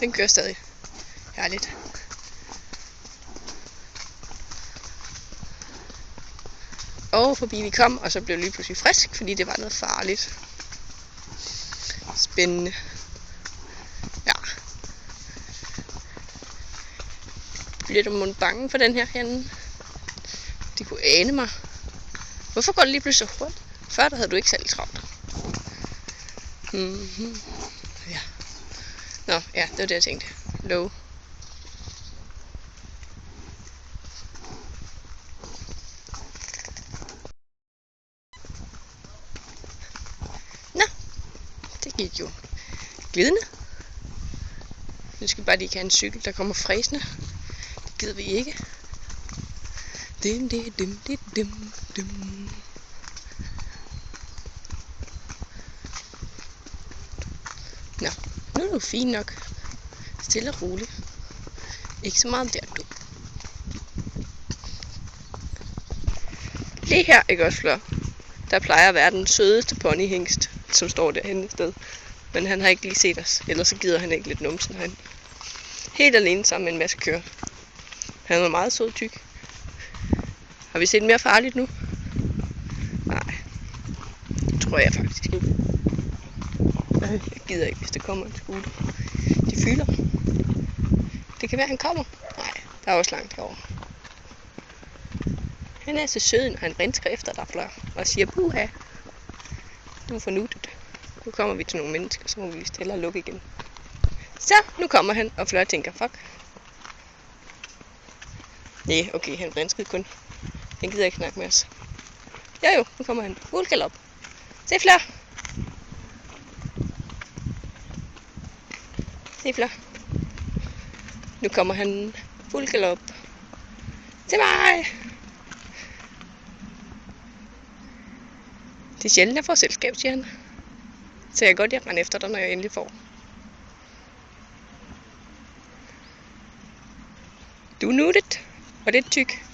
Den kører stadig. Herligt. Og forbi vi kom, og så blev det lige pludselig frisk, fordi det var noget farligt. Spændende. Ja. Bliver du måske bange for den her henne? De kunne ane mig. Hvorfor går det lige pludselig så hurtigt? Før der havde du ikke særlig travlt. Ja. Nå, ja, det var det jeg tænkte. Low. Nå, det gik jo glidende. Nu skal vi bare lige have en cykel, der kommer fræsende. Det gider vi ikke. Dim. Nå, nu er du fint nok. Stille og roligt. Ikke så meget der, du. Lige her, ikke også, Flør? Der plejer at være den sødeste ponyhingst, som står derhenne et sted. Men han har ikke lige set os, ellers så gider han ikke lidt numsen herinde. Helt alene sammen med en masse køer. Han er meget sød tyk. Har vi set mere farligt nu? Nej. Tror jeg faktisk ikke. Jeg gider ikke, hvis der kommer en skole. De fylder. Det kan være, han kommer. Nej, der er også langt herovre. Han er så sød, når han rensker efter dig, Flør, og siger, puha, du er for nuttet. Nu kommer vi til nogle mennesker, så må vi vist hellere lukke igen. Så, nu kommer han, og Flør tænker, fuck. Nej, okay, han renskede kun. Han gider ikke snakke med os. Jo, nu kommer han. Fuld galop. Se, Flør. Se, Flør. Nu kommer han fuld galop. Til mig. Det er sjældent, jeg får selskab, siger han. Så jeg kan godt rende efter dig, når jeg endelig får. Du er nuttet, og det er tyk.